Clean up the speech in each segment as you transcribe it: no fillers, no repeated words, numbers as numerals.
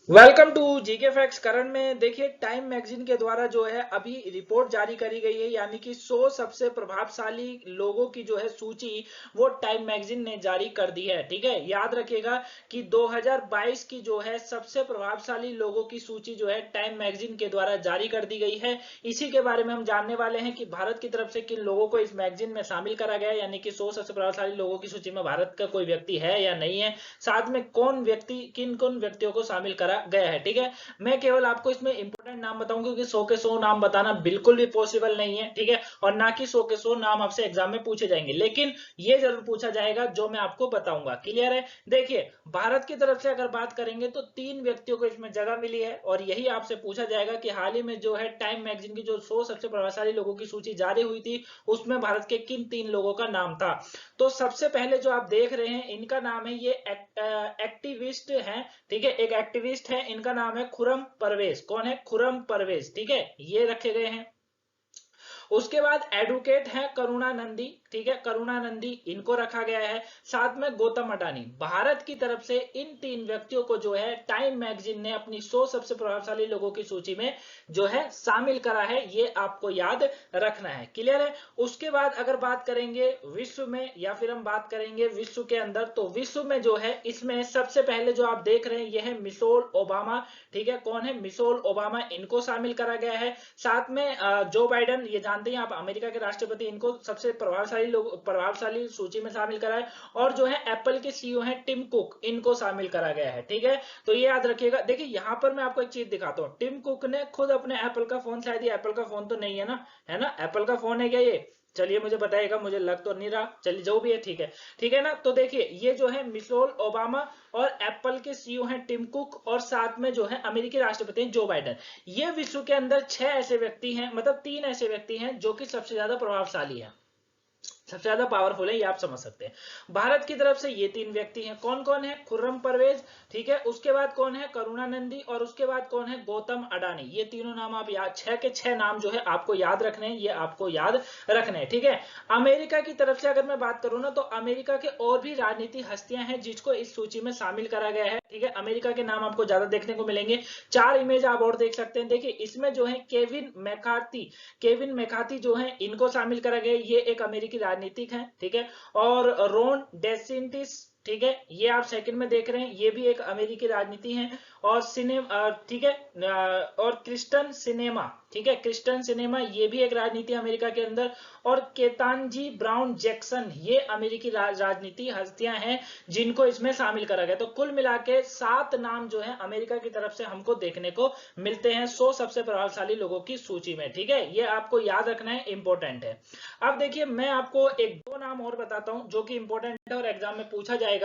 Welcome to GK facts. करण में देखिए, टाइम मैगजीन के द्वारा जो है अभी रिपोर्ट जारी करी गई है, यानी कि 100 सबसे प्रभावशाली लोगों की जो है सूची वो टाइम मैगजीन ने जारी कर दी है। ठीक है, याद रखिएगा कि 2022 की जो है सबसे प्रभावशाली लोगों की सूची जो है टाइम मैगजीन के द्वारा जारी कर दी गई है। इसी के बारे में हम जानने वाले हैं कि भारत की तरफ से किन लोगों को इस मैगजीन में शामिल करा गया है, यानी कि 100 सबसे प्रभावशाली लोगों की सूची में भारत का कोई व्यक्ति है या नहीं है, साथ में किन व्यक्तियों को शामिल करा गया है। ठीक है, मैं केवल आपको इसमें इंपोर्टेंट नाम बताऊंगा, क्योंकि 100 के 100 नाम बताना बिल्कुल भी पॉसिबल नहीं है। ठीक है, और ना कि 100 के 100 नाम आपसे एग्जाम में पूछे जाएंगे, लेकिन ये जरूर पूछा जाएगा जो मैं आपको बताऊंगा। क्लियर है? देखिए, भारत की तरफ से अगर बात करेंगे तो 3 व्यक्तियों को इसमें जगह मिली है, और यही आपसे पूछा जाएगा कि हाल ही में जो है टाइम मैगजीन की जो 100 सबसे प्रभावशाली लोगों की सूची जारी हुई थी, उसमें भारत के किन 3 लोगों का नाम था। तो सबसे पहले जो आप देख रहे हैं, इनका नाम है, ये एक्टिविस्ट हैं। ठीक है, एक एक्टिविस्ट है, इनका नाम है खुरम परवेज। कौन है? खुरम परवेज। ठीक है, ये रखे गए हैं। उसके बाद एडवोकेट है करुणा नंदी। ठीक है, करुणा नंदी, इनको रखा गया है। साथ में गौतम अडानी। भारत की तरफ से इन 3 व्यक्तियों को जो है टाइम मैगजीन ने अपनी 100 सबसे प्रभावशाली लोगों की सूची में जो है शामिल करा है, ये आपको याद रखना है। क्लियर है? उसके बाद अगर बात करेंगे विश्व में, या फिर हम बात करेंगे विश्व के अंदर, तो विश्व में जो है इसमें सबसे पहले जो आप देख रहे हैं ये है मिशेल ओबामा। ठीक है, कौन है? मिशेल ओबामा, इनको शामिल करा गया है। साथ में जो बाइडन, ये जानते हैं आप, अमेरिका के राष्ट्रपति, इनको सबसे प्रभावशाली सूची में शामिल करा है। और जो है एप्पल के सीईओ हैं टिम कुक, इनको शामिल करा गया है। ठीक है, तो ये याद रखिएगा। देखिए, यहां पर मैं आपको एक चीज दिखाता हूं, टिम कुक ने खुद अपने एप्पल का फोन, शायद ये एप्पल का फोन तो नहीं है ना, है ना? एप्पल का फोन है क्या ये? चलिए मुझे बताइएगा, मुझे लग तो नहीं रहा। चलिए जो भी है, ठीक है। ठीक है ना? तो देखिए, ये जो है मिशेल ओबामा, और एप्पल के सीईओ हैं टिम कुक, और साथ में जो है अमेरिकी राष्ट्रपति हैं जो बाइडन। ये विश्व के अंदर 6 ऐसे व्यक्ति हैं, मतलब 3 ऐसे व्यक्ति हैं जो कि सबसे ज्यादा प्रभावशाली है, सबसे ज्यादा पावरफुल है, ये आप समझ सकते हैं। भारत की तरफ से ये 3 व्यक्ति हैं। कौन कौन है? खुर्रम परवेज। ठीक है, उसके बाद कौन है? करुणा नंदी, और उसके बाद कौन है? गौतम अडानी। ये तीनों नाम आप याद, 6 के 6 नाम जो है आपको याद रखने हैं, ये आपको याद रखने हैं। ठीक है, अमेरिका की तरफ से अगर मैं बात करूं ना, तो अमेरिका के और भी राजनीतिक हस्तियां हैं जिसको इस सूची में शामिल करा गया है। ठीक है, अमेरिका के नाम आपको ज्यादा देखने को मिलेंगे। 4 इमेज आप और देख सकते हैं। देखिए, इसमें जो है केविन मैकार्थी जो है, इनको शामिल करा गया। ये एक अमेरिकी राजनीतिक है। ठीक है, और रोन डेसेंटिस, ठीक है, ये आप सेकंड में देख रहे हैं, ये भी एक अमेरिकी राजनीति है। और सिनेमा, ठीक है, और क्रिस्टन सिनेमा, ठीक है, क्रिस्टन सिनेमा, ये भी एक राजनीति अमेरिका के अंदर। और केतानजी ब्राउन जैक्सन, ये अमेरिकी राजनीति हस्तियां हैं जिनको इसमें शामिल करा गया। तो कुल मिला के 7 नाम जो है अमेरिका की तरफ से हमको देखने को मिलते हैं 100 सबसे प्रभावशाली लोगों की सूची में। ठीक है, ये आपको याद रखना है, इंपॉर्टेंट है। अब देखिए, मैं आपको एक दो नाम और बताता हूं जो कि इंपॉर्टेंट है और एग्जाम में पूछा जाएगा।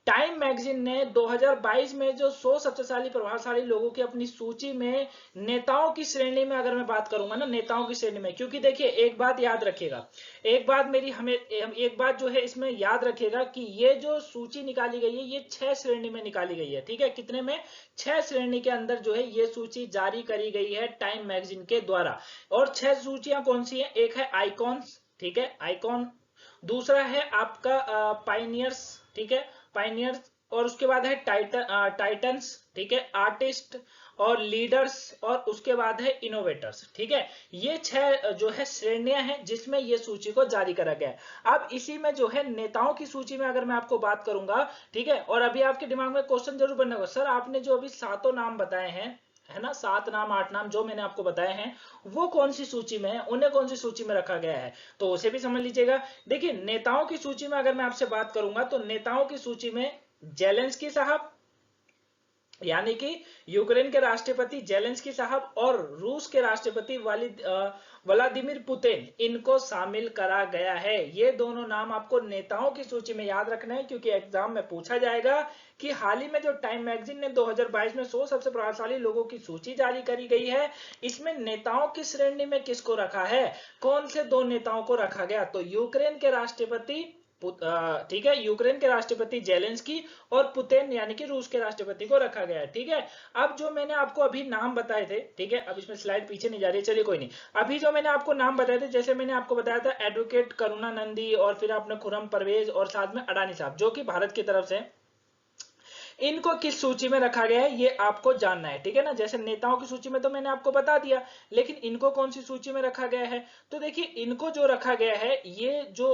टाइम मैगजीन ने 2022 में जो 100 सबसे प्रभावशाली लोगों की अपनी सूची में, नेताओं की श्रेणी में अगर मैं बात करूंगा ना, नेताओं की श्रेणी में, क्योंकि देखिए एक बात याद रखिएगा, एक बात मेरी हमें एक बात जो है इसमें याद रखिएगा कि ये जो सूची निकाली गई है, ये 6 श्रेणी में निकाली गई है। ठीक है, कितने में? 6 श्रेणी के अंदर जो है ये सूची जारी करी गई है टाइम मैगजीन के द्वारा। और 6 सूचियां कौन सी है? एक है आइकॉन्स, ठीक है, आइकॉन। दूसरा है आपका पाइनियर्स, ठीक है, पाइनियर्स। और उसके बाद है टाइटन्स, ठीक है, आर्टिस्ट और लीडर्स, और उसके बाद है इनोवेटर्स। ठीक है, ये 6 जो है श्रेणियां हैं जिसमें ये सूची को जारी करा गया है। अब इसी में जो है नेताओं की सूची में अगर मैं आपको बात करूंगा, ठीक है, और अभी आपके दिमाग में क्वेश्चन जरूर बनना होगा, सर आपने जो अभी सातों नाम बताए हैं, है ना, 7 नाम 8 नाम जो मैंने आपको बताए हैं, वो कौन सी सूची में है, उन्हें कौन सी सूची में रखा गया है, तो उसे भी समझ लीजिएगा। देखिए, नेताओं की सूची में अगर मैं आपसे बात करूंगा, तो नेताओं की सूची में जेलेंस्की साहब, यानी कि यूक्रेन के राष्ट्रपति जेलेंस्की साहब, और रूस के राष्ट्रपति व्लादिमीर पुतिन, इनको शामिल करा गया है। ये दोनों नाम आपको नेताओं की सूची में याद रखना है, क्योंकि एग्जाम में पूछा जाएगा कि हाल ही में जो टाइम मैगजीन ने 2022 में 100 सबसे प्रभावशाली लोगों की सूची जारी करी गई है, इसमें नेताओं की श्रेणी में किसको रखा है, कौन से 2 नेताओं को रखा गया, तो यूक्रेन के राष्ट्रपति, ठीक है, यूक्रेन के राष्ट्रपति जेलेंस्की, और पुतिन यानी कि रूस के राष्ट्रपति को रखा गया है। ठीक है, अब जो मैंने आपको अभी नाम बताए थे, ठीक है, अब इसमें स्लाइड पीछे नहीं जा रही है, चलिए कोई नहीं। अभी जो मैंने आपको नाम बताए थे, जैसे मैंने आपको बताया था एडवोकेट करुणा नंदी, और फिर आपने खुरम परवेज, और साथ में अडानी साहब जो कि भारत की तरफ से, इनको किस सूची में रखा गया है ये आपको जानना है, ठीक है ना। जैसे नेताओं की सूची में तो मैंने आपको बता दिया, लेकिन इनको कौन सी सूची में रखा गया है, तो देखिए इनको जो रखा गया है, ये जो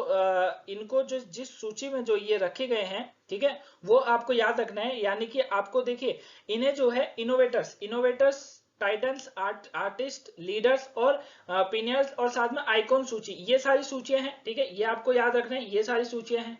इनको जो जिस सूची में जो ये रखे गए हैं, ठीक है, वो आपको याद रखना है। यानी कि आपको देखिए इन्हें जो है इनोवेटर्स टाइटन्स, आर्टिस्ट, लीडर्स और पिनियर्स और साथ में आइकॉन सूची, ये सारी सूचियां हैं, ठीक है, ये आपको याद रखना है, ये सारी सूचियां हैं।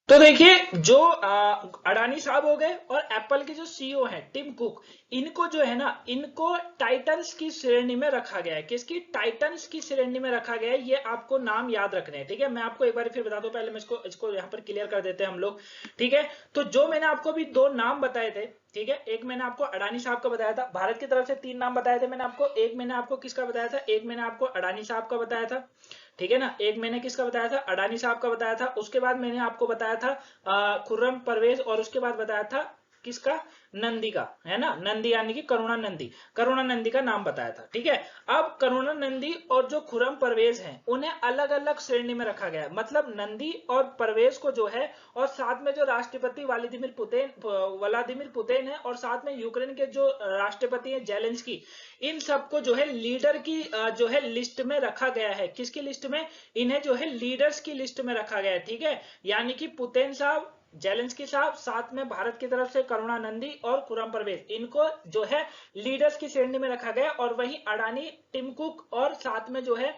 तो देखिए जो अडानी साहब हो गए और एप्पल के जो सीईओ हैं टिम कुक, इनको जो है ना, इनको टाइटन्स की श्रेणी में रखा गया है। किसकी? टाइटन्स की श्रेणी में रखा गया है। ये आपको नाम याद रखने हैं, ठीक है। मैं आपको एक बार फिर बता दूं, पहले मैं इसको यहाँ पर क्लियर कर देते हैं हम लोग, ठीक है। तो जो मैंने आपको अभी दो नाम बताए थे, ठीक है, एक मैंने आपको अडानी साहब का बताया था, भारत की तरफ से 3 नाम बताए थे मैंने आपको, एक मैंने आपको किसका बताया था, एक मैंने आपको अडानी साहब का बताया था, ठीक है ना, एक मैंने किसका बताया था, अडानी साहब का बताया था। उसके बाद मैंने आपको बताया था खुर्रम परवेज, और उसके बाद बताया था किसका, नंदी का, है ना, नंदी यानी कि करुणा नंदी का नाम बताया था, ठीक है। अब करुणा नंदी और जो खुर्रम परवेज हैं, उन्हें अलग अलग श्रेणी में रखा गया है। मतलब नंदी और परवेज को जो है, और साथ में जो राष्ट्रपति व्लादिमीर पुतिन है, और साथ में यूक्रेन के जो राष्ट्रपति है जेलेंस्की, इन सबको जो है लीडर की जो है लिस्ट में रखा गया है। किसकी लिस्ट में? इन्हें जो है लीडर्स की लिस्ट में रखा गया है, ठीक है। यानी कि पुतिन साहब, जेलेंस्की साहब, साथ में भारत की तरफ से करुणा नंदी और खुर्रम परवेज, इनको जो है लीडर्स की श्रेणी में रखा गया। और वहीं अडानी, टिम कुक और साथ में जो है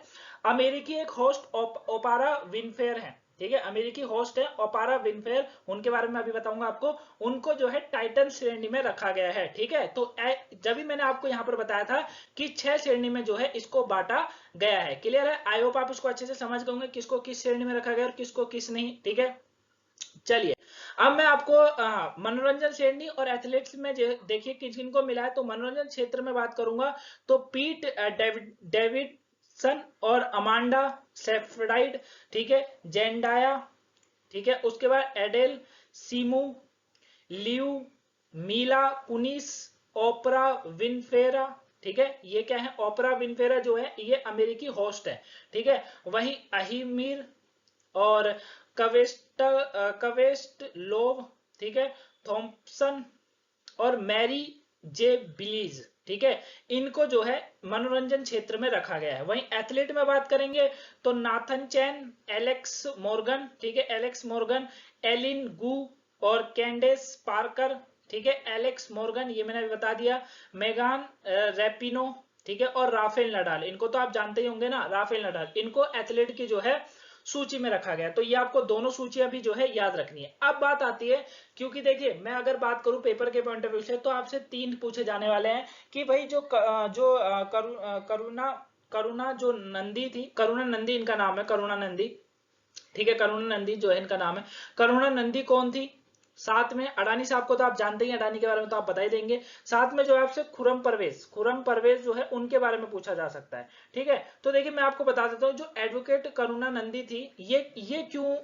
अमेरिकी एक होस्ट ओपारा विनफ्रेयर है, ठीक है, अमेरिकी होस्ट है ओपारा विनफ्रेयर, उनके बारे में अभी बताऊंगा आपको। उनको जो है टाइटन श्रेणी में रखा गया है, ठीक है। तो जब भी मैंने आपको यहां पर बताया था कि 6 श्रेणी में जो है इसको बांटा गया है। क्लियर है? आई होप आप इसको अच्छे से समझ गए होंगे किसको किस श्रेणी में रखा गया और किसको किस नहीं, ठीक है। चलिए अब मैं आपको मनोरंजन श्रेणी और एथलेटिक्स में देखिए किन किन को मिला है। तो मनोरंजन क्षेत्र में बात करूंगा तो पीट डेविडसन और अमांडा सेफ्राइड, ठीक है, जेंडाया, ठीक है, उसके बाद एडेल सीमू, लियू, मीला कुनिस, ओपरा विनफ्रेरा, ठीक है, ये क्या है, ओपरा विनफ्रेरा जो है ये अमेरिकी होस्ट है, ठीक है। वहीं अहिमीर और कवेस्ट लोव, ठीक है, थॉम्पसन और मैरी जे बिलीज, ठीक है, इनको जो है मनोरंजन क्षेत्र में रखा गया है। वहीं एथलीट में बात करेंगे तो नाथन चैन, एलेक्स मॉर्गन, ठीक है, एलेक्स मॉर्गन, एलिन गू और कैंडेस पार्कर, ठीक है, एलेक्स मॉर्गन ये मैंने अभी बता दिया, मेगान रैपिनो, ठीक है, और राफेल नडाल, इनको तो आप जानते ही होंगे ना, राफेल नडाल, इनको एथलीट की जो है सूची में रखा गया। तो ये आपको दोनों सूचियां भी जो है याद रखनी है। अब बात आती है, क्योंकि देखिए मैं अगर बात करूं पेपर के पॉइंट ऑफ व्यू से, तो आपसे 3 पूछे जाने वाले हैं कि भाई करुणा जो नंदी थी, करुणा नंदी इनका नाम है, करुणा नंदी, ठीक है, करुणा नंदी जो है इनका नाम है, करुणा नंदी कौन थी। साथ में अडानी साहब को तो आप जानते ही, अडानी के बारे में तो आप बता ही देंगे। साथ में जो है आपसे खुर्रम परवेज जो है उनके बारे में पूछा जा सकता है, ठीक है। तो देखिए मैं आपको बता देता हूँ, जो एडवोकेट करुणा नंदी थी, ये क्यों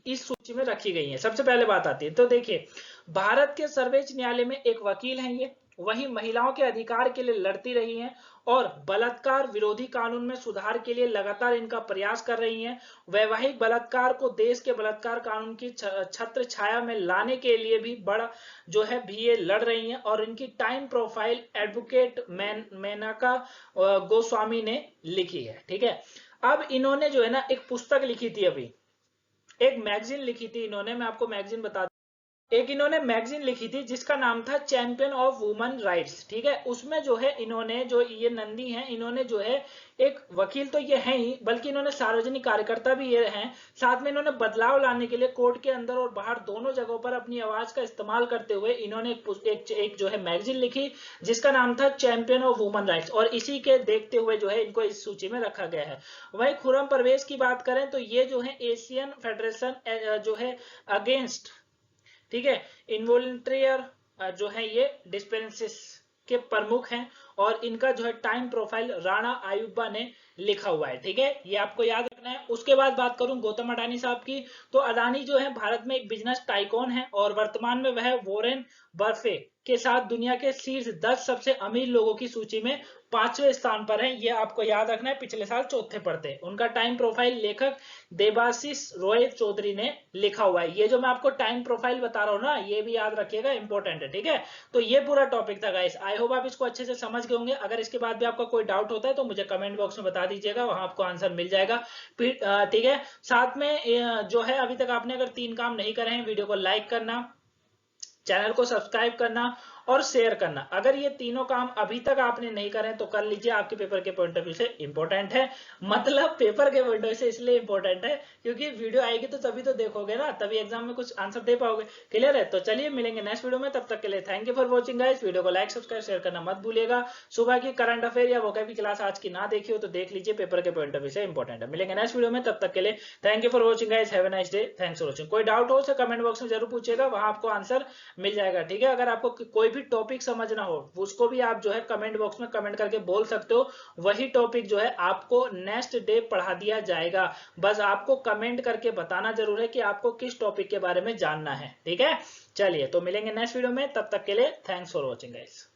इस सूची में रखी गई है। सबसे पहले बात आती है, तो देखिए भारत के सर्वोच्च न्यायालय में एक वकील हैं ये, वही महिलाओं के अधिकार के लिए लड़ती रही हैं और बलात्कार विरोधी कानून में सुधार के लिए लगातार इनका प्रयास कर रही हैं। वैवाहिक बलात्कार को देश के बलात्कार कानून की छत्र छाया में लाने के लिए भी बड़ा जो है भी ये लड़ रही हैं। और इनकी time profile advocate Menka Goswami ने लिखी है, ठीक है। अब इन्होंने जो है ना एक पुस्तक लिखी थी, अभी एक मैगजीन लिखी थी इन्होंने, मैं आपको मैगजीन बता, एक इन्होंने मैगजीन लिखी थी जिसका नाम था चैंपियन ऑफ वुमेन राइट्स, ठीक है। उसमें जो है इन्होंने, जो ये नंदी हैं, इन्होंने जो है एक वकील तो ये हैं ही, बल्कि इन्होंने सार्वजनिक कार्यकर्ता भी ये हैं। साथ में इन्होंने बदलाव लाने के लिए कोर्ट के अंदर और बाहर दोनों जगहों पर अपनी आवाज का इस्तेमाल करते हुए इन्होंने एक जो है मैगजीन लिखी जिसका नाम था चैंपियन ऑफ वुमेन राइट्स, और इसी के देखते हुए जो है इनको इस सूची में रखा गया है। वहीं खुर्रम परवेज की बात करें तो ये जो है एशियन फेडरेशन जो है अगेंस्ट, ठीक है, इनवॉलंटियर जो है ये डिस्पेंसेस के प्रमुख हैं, और इनका जो है टाइम प्रोफाइल राणा आयुबा ने लिखा हुआ है, ठीक है, ये आपको याद रखना है। उसके बाद बात करूं गौतम अडानी साहब की, तो अडानी जो है भारत में एक बिजनेस टाइकॉन है और वर्तमान में वह वॉरेन बफे के साथ दुनिया के शीर्ष 10 सबसे अमीर लोगों की सूची में 5वें स्थान पर है। ये आपको याद रखना है, पिछले साल चौथे पर थे। उनका टाइम प्रोफाइल लेखक देबाशीष रॉय चौधरी ने लिखा हुआ है। ये जो मैं आपको टाइम प्रोफाइल बता रहा हूँ ना, ये भी याद रखिएगा, इंपॉर्टेंट है, ठीक है। तो ये पूरा टॉपिक था गाइस, आई होप आप इसको अच्छे से समझ गए होंगे। अगर इसके बाद भी आपका कोई डाउट होता है तो मुझे कमेंट बॉक्स में बता दीजिएगा, वहां आपको आंसर मिल जाएगा, ठीक है। साथ में जो है, अभी तक आपने अगर 3 काम नहीं करे हैं, वीडियो को लाइक करना, चैनल को सब्सक्राइब करना और शेयर करना। अगर ये तीनों काम अभी तक आपने नहीं करे तो कर लीजिए, आपके पेपर के पॉइंट ऑफ व्यू से इंपॉर्टेंट है। मतलब पेपर के पॉइंट ऑफ व्यू से इसलिए इंपॉर्टेंट है क्योंकि वीडियो आएगी तो तभी तो देखोगे ना, तभी एग्जाम में कुछ आंसर दे पाओगे। क्लियर है? तो चलिए मिलेंगे नेक्स्ट वीडियो में, तब तक के लिए thank you for watching guys. Video को लाइक सब्सक्राइब शेयर करना मत भूलिएगा। सुबह की करंट अफेयर या वोकैब की क्लास आज की ना देखी हो तो देख लीजिए, पेपर के पॉइंट ऑफ व्यू से इंपॉर्टेंट है। मिलेंगे नेक्स्ट वीडियो में, तब तक के लिए thank you for watching guys, have a nice day, thanks for watching. कोई डाउट हो तो कमेंट बॉक्स में जरूर पूछिएगा, वहां आपको आंसर मिल जाएगा, ठीक है। अगर आपको कोई भी टॉपिक समझना हो उसको भी आप जो है कमेंट बॉक्स में कमेंट करके बोल सकते हो, वही टॉपिक जो है आपको नेक्स्ट डे पढ़ा दिया जाएगा। बस आपको कमेंट करके बताना जरूर है कि आपको किस टॉपिक के बारे में जानना है, ठीक है। चलिए तो मिलेंगे नेक्स्ट वीडियो में, तब तक के लिए थैंक्स फॉर वॉचिंग गाइस।